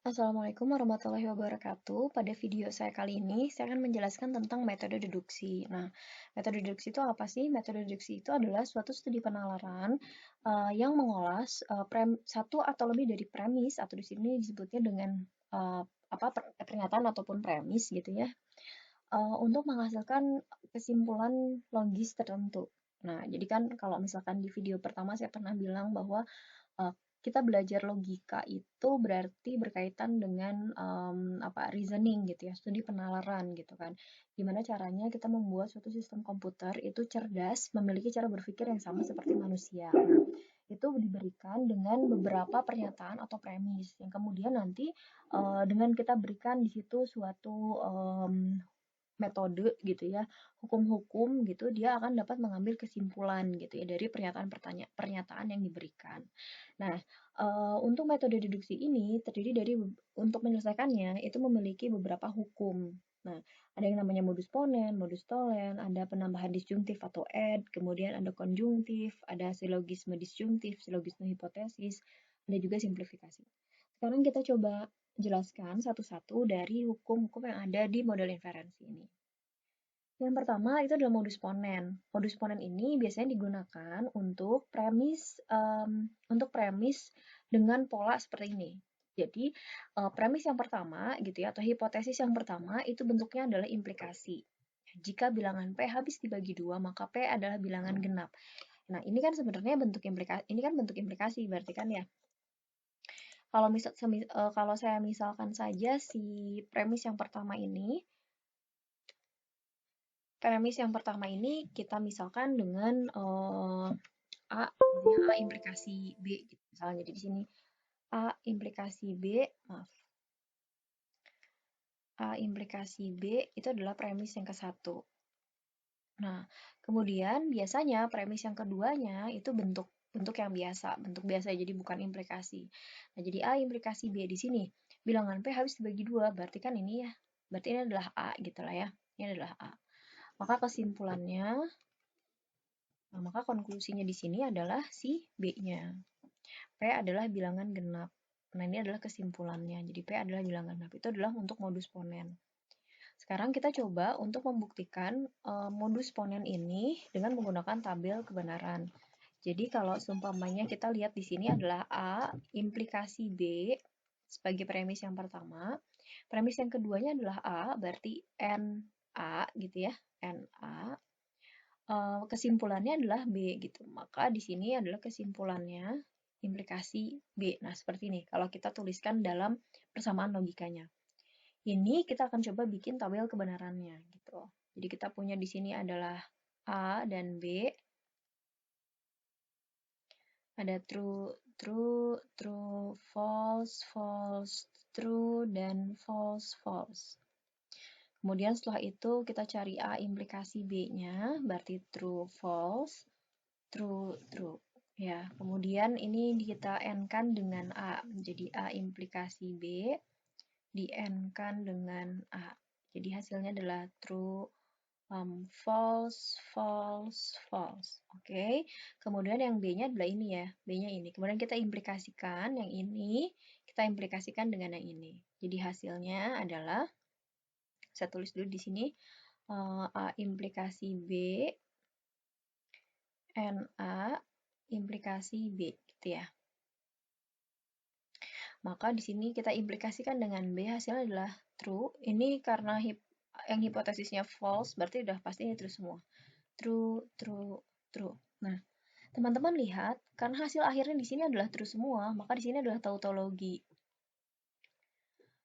Assalamualaikum warahmatullahi wabarakatuh. Pada video saya kali ini, saya akan menjelaskan tentang metode deduksi. Nah, metode deduksi itu apa sih? Metode deduksi itu adalah suatu studi penalaran yang mengolah satu atau lebih dari premis, atau di sini disebutnya dengan pernyataan ataupun premis gitu ya, untuk menghasilkan kesimpulan logis tertentu. Nah, jadi kan kalau misalkan di video pertama saya pernah bilang bahwa uh, kita belajar logika itu berarti berkaitan dengan reasoning gitu ya, studi penalaran gitu kan. Gimana caranya kita membuat suatu sistem komputer itu cerdas, memiliki cara berpikir yang sama seperti manusia. Nah, itu diberikan dengan beberapa pernyataan atau premis yang kemudian nanti dengan kita berikan di situ suatu metode gitu ya, hukum-hukum gitu, dia akan dapat mengambil kesimpulan gitu ya dari pernyataan yang diberikan. Nah, untuk metode deduksi ini terdiri dari untuk menyelesaikannya itu memiliki beberapa hukum. Nah, ada yang namanya modus ponen, modus tolen, ada penambahan disjungtif atau add, kemudian ada konjungtif, ada silogisme disjungtif, silogisme hipotesis, ada juga simplifikasi. Sekarang kita coba jelaskan satu-satu dari hukum-hukum yang ada di model inferensi ini. Yang pertama itu adalah modus ponen. Modus ponen ini biasanya digunakan untuk premis dengan pola seperti ini. Jadi premis yang pertama gitu ya, atau hipotesis yang pertama itu bentuknya adalah implikasi. Jika bilangan P habis dibagi 2, maka P adalah bilangan genap. Nah, ini kan sebenarnya bentuk implikasi berarti kan ya. Kalau saya misalkan saja si premis yang pertama ini kita misalkan dengan A implikasi B gitu. Misalnya jadi di sini A implikasi B, maaf. A implikasi B itu adalah premis yang ke-1. Nah, kemudian biasanya premis yang keduanya itu bentuk yang biasa, jadi bukan implikasi. Nah, jadi A implikasi B di sini. Bilangan P habis dibagi 2, berarti kan ini ya. Berarti ini adalah A gitu lah ya. Ini adalah A. Maka kesimpulannya, maka konklusinya di sini adalah si B-nya. P adalah bilangan genap. Nah, ini adalah kesimpulannya. Jadi P adalah bilangan genap. Itu adalah untuk modus ponen. Sekarang kita coba untuk membuktikan modus ponen ini dengan menggunakan tabel kebenaran. Jadi kalau seumpamanya kita lihat di sini adalah A implikasi B sebagai premis yang pertama. Premis yang keduanya adalah A, berarti NA gitu ya, NA. Kesimpulannya adalah B gitu. Maka di sini adalah kesimpulannya implikasi B. Nah, seperti ini kalau kita tuliskan dalam persamaan logikanya. Ini kita akan coba bikin tabel kebenarannya gitu. Jadi kita punya di sini adalah A dan B. Ada true, true, true, false, false, true, dan false, false. Kemudian setelah itu kita cari A implikasi B-nya, berarti true, false, true, true. Ya, kemudian ini kita n-kan dengan A. Jadi A implikasi B di n-kan dengan A. Jadi hasilnya adalah true, false, false, false. Oke. Kemudian yang B-nya adalah ini ya, B-nya ini. Kemudian kita implikasikan yang ini, kita implikasikan dengan yang ini. Jadi hasilnya adalah, saya tulis dulu di sini, A implikasi B, NA implikasi B, gitu ya. Maka di sini kita implikasikan dengan B, hasilnya adalah true. Ini karena yang hipotesisnya false, berarti udah pasti ini true semua. True, true, true. Nah, teman-teman lihat, karena hasil akhirnya di sini adalah true semua, maka di sini adalah tautologi.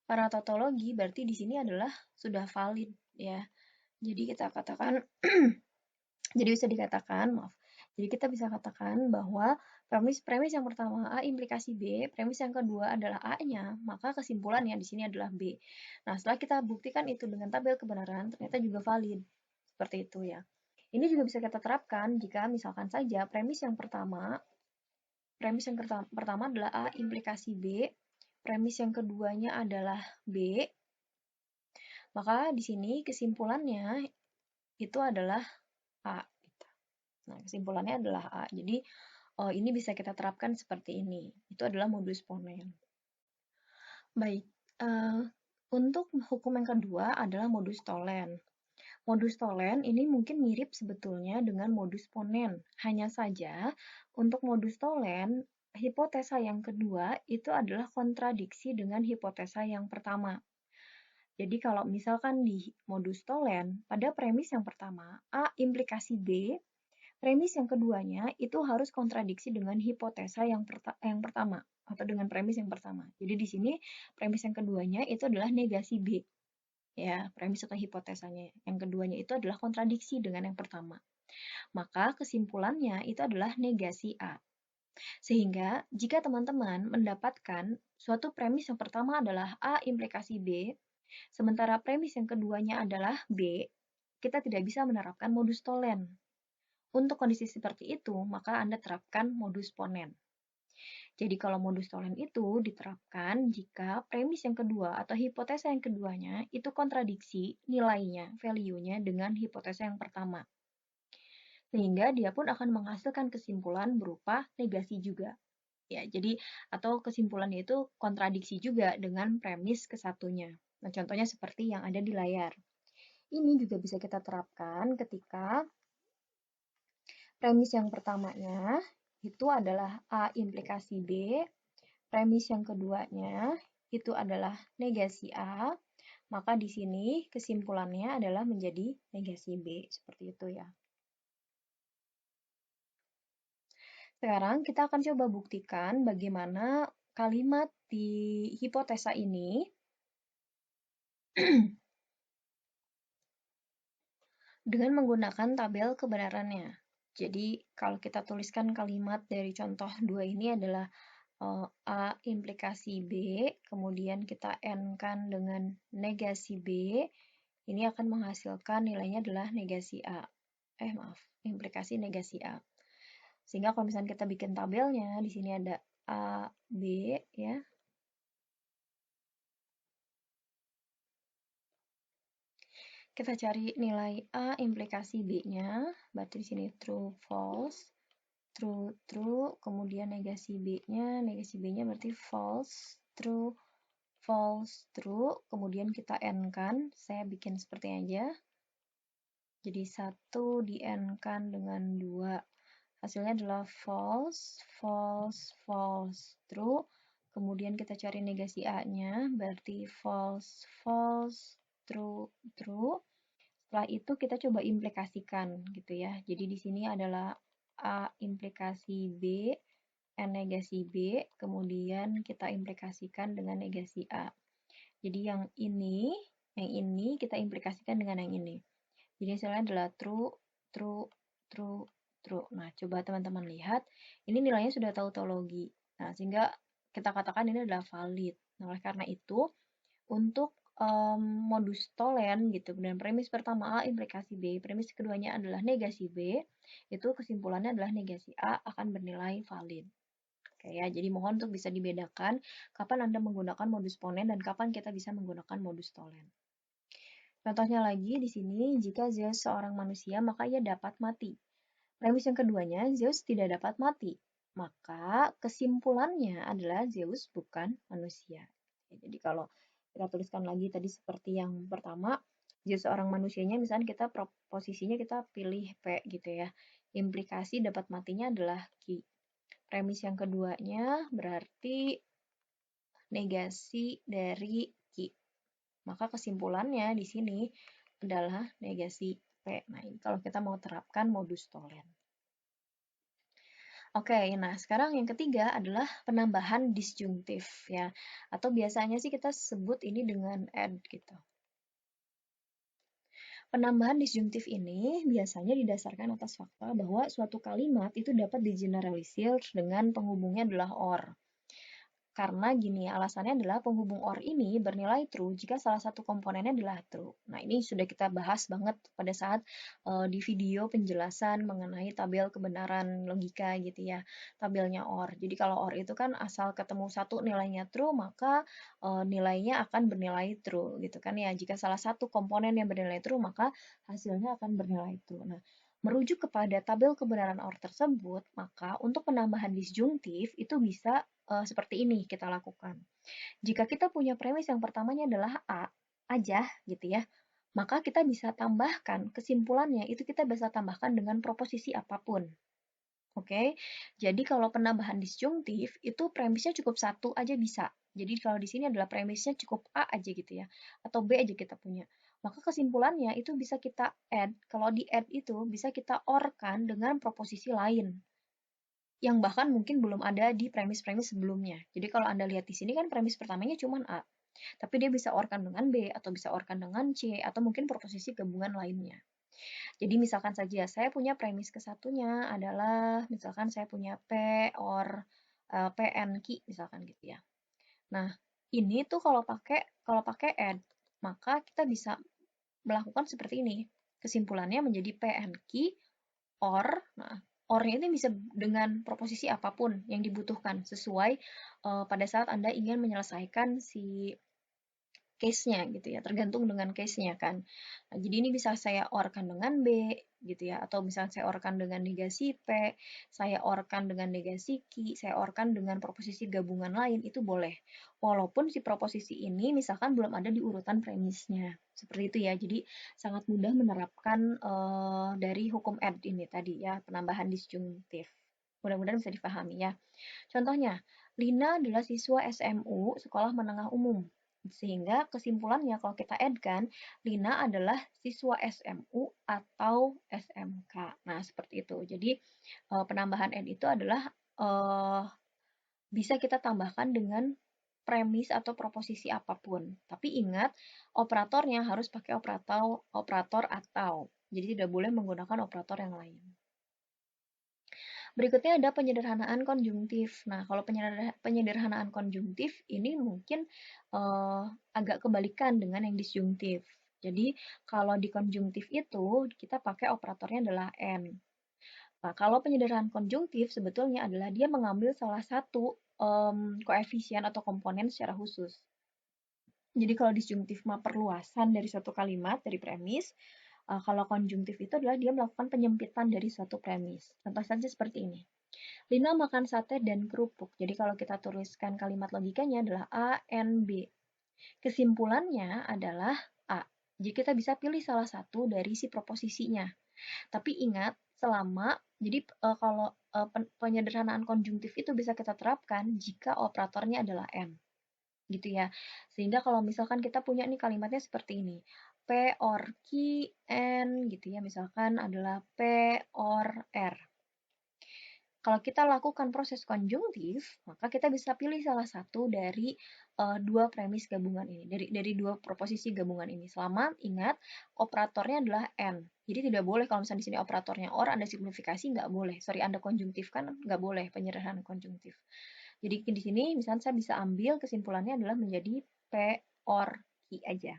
Karena tautologi berarti di sini adalah sudah valid ya. Jadi kita katakan jadi bisa dikatakan, maaf. Jadi kita bisa katakan bahwa premis yang pertama A implikasi B, premis yang kedua adalah A-nya, maka kesimpulannya di sini adalah B. Nah, setelah kita buktikan itu dengan tabel kebenaran, ternyata juga valid. Seperti itu ya. Ini juga bisa kita terapkan jika misalkan saja premis yang pertama adalah A implikasi B, premis yang keduanya adalah B, maka di sini kesimpulannya itu adalah A. Nah, kesimpulannya adalah A. Jadi, ini bisa kita terapkan seperti ini. Itu adalah modus ponen. Baik, untuk hukum yang kedua adalah modus tollens. Modus tollens ini mungkin mirip sebetulnya dengan modus ponens. Hanya saja, untuk modus tollens, hipotesa yang kedua itu adalah kontradiksi dengan hipotesa yang pertama. Jadi kalau misalkan di modus tollens, pada premis yang pertama, A implikasi B, premis yang keduanya itu harus kontradiksi dengan hipotesa yang pertama atau dengan premis yang pertama. Jadi di sini premis yang keduanya itu adalah negasi B. Ya, premis atau hipotesanya. Yang keduanya itu adalah kontradiksi dengan yang pertama. Maka kesimpulannya itu adalah negasi A. Sehingga jika teman-teman mendapatkan suatu premis yang pertama adalah A implikasi B, sementara premis yang keduanya adalah B, kita tidak bisa menerapkan modus tollens. Untuk kondisi seperti itu, maka Anda terapkan modus ponens. Jadi kalau modus tollens itu diterapkan jika premis yang kedua atau hipotesa yang keduanya itu kontradiksi nilainya, value-nya dengan hipotesa yang pertama. Sehingga dia pun akan menghasilkan kesimpulan berupa negasi juga. Ya, jadi atau kesimpulannya itu kontradiksi juga dengan premis kesatunya. Nah, contohnya seperti yang ada di layar. Ini juga bisa kita terapkan ketika premis yang pertamanya itu adalah A implikasi B, premis yang keduanya itu adalah negasi A, maka di sini kesimpulannya adalah menjadi negasi B, seperti itu ya. Sekarang kita akan coba buktikan bagaimana kalimat di hipotesa ini dengan menggunakan tabel kebenarannya. Jadi kalau kita tuliskan kalimat dari contoh 2 ini adalah A implikasi B, kemudian kita N-kan dengan negasi B, ini akan menghasilkan nilainya adalah negasi A. Maaf, implikasi negasi A. Sehingga kalau misalnya kita bikin tabelnya, di sini ada A, B, ya. Kita cari nilai A implikasi B-nya, berarti di sini true, false, true, true, kemudian negasi B-nya berarti false, true, false, true, kemudian kita N-kan, saya bikin seperti aja. Jadi 1 di N-kan dengan 2. Hasilnya adalah false, false, false, true. Kemudian kita cari negasi A-nya, berarti false, false, true, true. Setelah itu kita coba implikasikan gitu ya. Jadi di sini adalah A implikasi B, N negasi B, kemudian kita implikasikan dengan negasi A. Jadi yang ini kita implikasikan dengan yang ini. Jadi hasilnya adalah true, true, true, true. Nah, coba teman-teman lihat, ini nilainya sudah tautologi. Nah, sehingga kita katakan ini adalah valid. Nah, oleh karena itu, untuk modus tollens gitu, dan premis pertama A implikasi B, premis keduanya adalah negasi B, itu kesimpulannya adalah negasi A akan bernilai valid. Oke ya, jadi mohon untuk bisa dibedakan kapan Anda menggunakan modus ponens dan kapan kita bisa menggunakan modus tollens. Contohnya lagi di sini, jika Zeus seorang manusia, maka ia dapat mati. Premis yang keduanya, Zeus tidak dapat mati. Maka kesimpulannya adalah Zeus bukan manusia. Jadi kalau kita tuliskan lagi tadi seperti yang pertama, Zeus seorang manusianya, misalnya kita posisinya kita pilih P gitu ya. Implikasi dapat matinya adalah Q. Premis yang keduanya berarti negasi dari Q. Maka kesimpulannya di sini adalah negasi P. Nah, ini kalau kita mau terapkan modus tollens. Oke, nah sekarang yang ketiga adalah penambahan disjungtif ya. Atau biasanya sih kita sebut ini dengan add gitu. Penambahan disjungtif ini biasanya didasarkan atas fakta bahwa suatu kalimat itu dapat digeneralisir dengan penghubungnya adalah or. Karena gini, alasannya adalah penghubung OR ini bernilai true jika salah satu komponennya adalah true. Nah, ini sudah kita bahas banget pada saat di video penjelasan mengenai tabel kebenaran logika gitu ya, tabelnya OR. Jadi kalau OR itu kan asal ketemu satu nilainya true, maka nilainya akan bernilai true gitu kan ya. Jika salah satu komponen yang bernilai true, maka hasilnya akan bernilai true. Nah, merujuk kepada tabel kebenaran OR tersebut, maka untuk penambahan disjungtif itu bisa seperti ini kita lakukan. Jika kita punya premis yang pertamanya adalah A aja gitu ya, maka kita bisa tambahkan kesimpulannya itu kita bisa tambahkan dengan proposisi apapun. Oke, jadi kalau penambahan disjungtif itu premisnya cukup satu aja bisa. Jadi kalau di sini adalah premisnya cukup A aja gitu ya, atau B aja kita punya. Maka kesimpulannya itu bisa kita add. Kalau di add itu bisa kita OR-kan dengan proposisi lain yang bahkan mungkin belum ada di premis-premis sebelumnya. Jadi kalau Anda lihat di sini kan premis pertamanya cuma A, tapi dia bisa OR-kan dengan B atau bisa OR-kan dengan C atau mungkin proposisi gabungan lainnya. Jadi misalkan saja saya punya premis kesatunya adalah misalkan saya punya P or PN Q misalkan gitu ya. Nah, ini tuh kalau pakai add, maka kita bisa melakukan seperti ini. Kesimpulannya menjadi PN Q or, nah, or-nya ini bisa dengan proposisi apapun yang dibutuhkan sesuai pada saat Anda ingin menyelesaikan si case-nya gitu ya, tergantung dengan case-nya kan. Nah, jadi ini bisa saya OR-kan dengan B gitu ya, atau misalnya saya OR-kan dengan negasi P, saya OR-kan dengan negasi Q, saya OR-kan dengan proposisi gabungan lain, itu boleh. Walaupun si proposisi ini misalkan belum ada di urutan premisnya. Seperti itu ya, jadi sangat mudah menerapkan dari hukum add ini tadi ya, penambahan disjungtif. Mudah-mudahan bisa dipahami ya. Contohnya, Lina adalah siswa SMU, sekolah menengah umum. Sehingga kesimpulannya kalau kita add kan, Lina adalah siswa SMU atau SMK. Nah, seperti itu. Jadi, penambahan add itu adalah bisa kita tambahkan dengan premis atau proposisi apapun. Tapi ingat, operatornya harus pakai operator atau. Jadi tidak boleh menggunakan operator yang lain. Berikutnya ada penyederhanaan konjungtif. Nah, kalau penyederhanaan konjungtif ini mungkin agak kebalikan dengan yang disjungtif. Jadi, kalau di konjungtif itu kita pakai operatornya adalah N. Nah, kalau penyederhanaan konjungtif sebetulnya adalah dia mengambil salah satu koefisien atau komponen secara khusus. Jadi kalau disjungtif mah perluasan dari suatu kalimat, dari premis. Kalau konjungtif itu adalah dia melakukan penyempitan dari suatu premis. Contoh saja seperti ini. Lina makan sate dan kerupuk. Jadi kalau kita tuliskan kalimat logikanya adalah A, N, B. Kesimpulannya adalah A. Jadi kita bisa pilih salah satu dari si proposisinya. Tapi ingat, jadi kalau penyederhanaan konjungtif itu bisa kita terapkan jika operatornya adalah N. Gitu ya. Sehingga kalau misalkan kita punya nih kalimatnya seperti ini. P or Q, N gitu ya. Misalkan adalah P or R. Kalau kita lakukan proses konjungtif, maka kita bisa pilih salah satu dari dua premis gabungan ini, dari dua proposisi gabungan ini. Selama ingat operatornya adalah N. Jadi tidak boleh kalau misalnya di sini operatornya OR, Anda simplifikasi nggak boleh. Sorry, Anda konjungtif kan nggak boleh penyederhanaan konjungtif. Jadi di sini misalnya saya bisa ambil kesimpulannya adalah menjadi P or Q aja.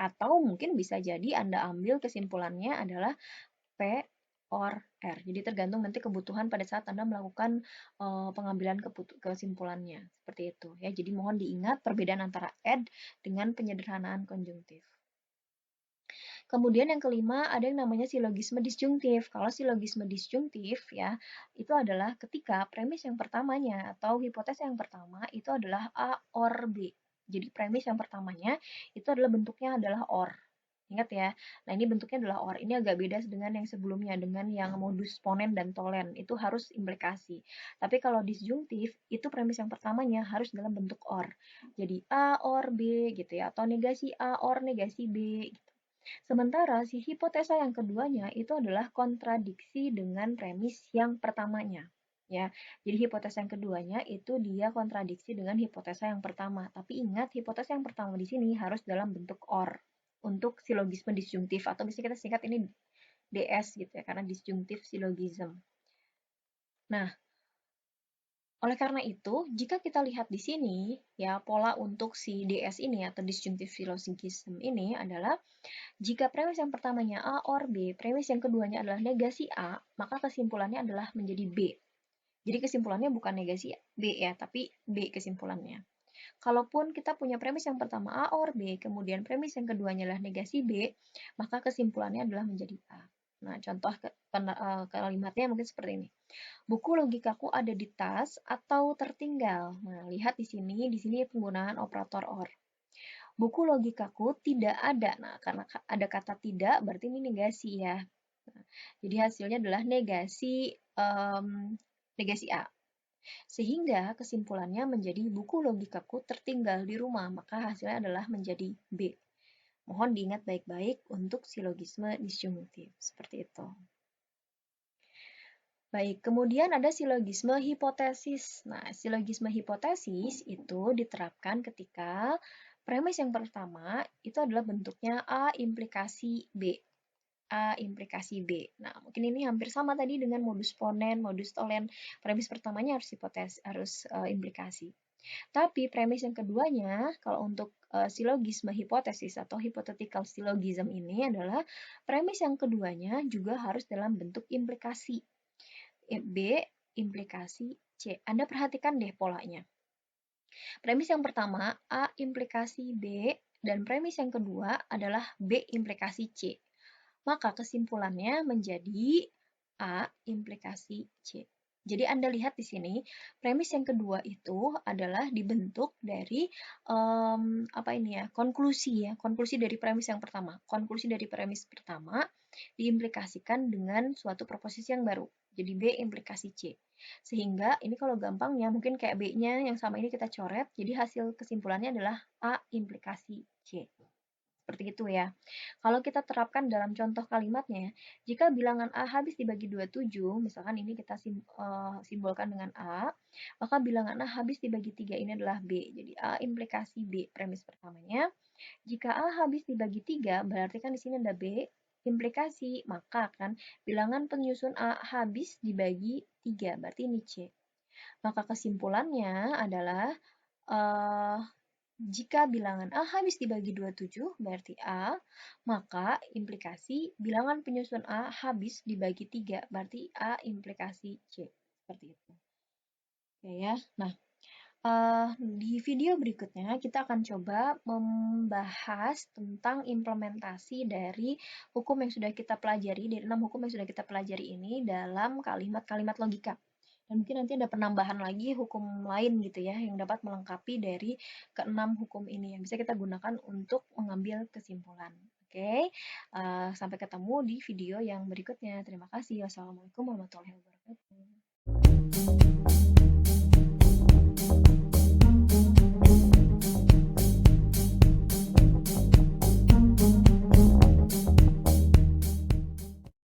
Atau mungkin bisa jadi Anda ambil kesimpulannya adalah P or R. Jadi tergantung nanti kebutuhan pada saat Anda melakukan pengambilan kesimpulannya. Seperti itu ya. Jadi mohon diingat perbedaan antara add dengan penyederhanaan konjungtif. Kemudian yang kelima ada yang namanya silogisme disjungtif. Kalau silogisme disjungtif ya, itu adalah ketika premis yang pertamanya atau hipotesis yang pertama itu adalah A or B. Jadi premis yang pertamanya itu adalah bentuknya adalah OR. Ingat ya. Nah, ini bentuknya adalah OR. Ini agak beda dengan yang sebelumnya, dengan yang modus ponen dan tolen. Itu harus implikasi. Tapi kalau disjungtif, itu premis yang pertamanya harus dalam bentuk OR. Jadi A or B gitu ya. Atau negasi A or negasi B gitu. Sementara si hipotesa yang keduanya itu adalah kontradiksi dengan premis yang pertamanya. Ya, jadi hipotesa yang keduanya itu dia kontradiksi dengan hipotesa yang pertama. Tapi ingat, hipotesa yang pertama di sini harus dalam bentuk OR untuk silogisme disjungtif atau bisa kita singkat ini DS gitu ya, karena disjungtif silogism. Nah, oleh karena itu, jika kita lihat di sini, ya pola untuk si DS ini atau disjunctive syllogism ini adalah jika premis yang pertamanya A or B, premis yang keduanya adalah negasi A, maka kesimpulannya adalah menjadi B. Jadi kesimpulannya bukan negasi B ya, tapi B kesimpulannya. Kalaupun kita punya premis yang pertama A or B, kemudian premis yang keduanya adalah negasi B, maka kesimpulannya adalah menjadi A. Nah, contoh kalimatnya mungkin seperti ini. Buku logikaku ada di tas atau tertinggal. Nah, lihat di sini penggunaan operator or. Buku logikaku tidak ada. Nah, karena ada kata tidak, berarti ini negasi ya. Nah, jadi hasilnya adalah negasi A. Sehingga kesimpulannya menjadi buku logikaku tertinggal di rumah, maka hasilnya adalah menjadi B. Mohon diingat baik-baik untuk silogisme disjungtif. Seperti itu. Baik, kemudian ada silogisme hipotesis. Nah, silogisme hipotesis itu diterapkan ketika premis yang pertama itu adalah bentuknya A implikasi B. A implikasi B. Nah, mungkin ini hampir sama tadi dengan modus ponen, modus tolen. Premis pertamanya harus implikasi. Tapi premis yang keduanya, kalau untuk silogisme hipotesis atau hypothetical syllogism ini adalah premis yang keduanya juga harus dalam bentuk implikasi. B implikasi C. Anda perhatikan deh polanya. Premis yang pertama, A implikasi B, dan premis yang kedua adalah B implikasi C. Maka kesimpulannya menjadi A implikasi C. Jadi Anda lihat di sini, premis yang kedua itu adalah dibentuk dari konklusi dari premis yang pertama. Konklusi dari premis pertama diimplikasikan dengan suatu proposisi yang baru. Jadi B implikasi C. Sehingga ini kalau gampangnya mungkin kayak B-nya yang sama ini kita coret, jadi hasil kesimpulannya adalah A implikasi C. Seperti itu ya. Kalau kita terapkan dalam contoh kalimatnya, jika bilangan A habis dibagi 27, misalkan ini kita simbolkan dengan A, maka bilangan A habis dibagi 3 ini adalah B. Jadi A implikasi B, premis pertamanya. Jika A habis dibagi 3, berarti kan di sini ada B, implikasi, maka kan bilangan penyusun A habis dibagi 3, berarti ini C. Maka kesimpulannya adalah jika bilangan A habis dibagi 27, berarti A, maka implikasi bilangan penyusun A habis dibagi 3, berarti A implikasi C. Seperti itu. Oke ya, nah di video berikutnya kita akan coba membahas tentang implementasi dari hukum yang sudah kita pelajari, dari 6 hukum yang sudah kita pelajari ini dalam kalimat-kalimat logika. Dan mungkin nanti ada penambahan lagi hukum lain gitu ya, yang dapat melengkapi dari ke-6 hukum ini yang bisa kita gunakan untuk mengambil kesimpulan. Oke, sampai ketemu di video yang berikutnya. Terima kasih. Wassalamualaikum warahmatullahi wabarakatuh.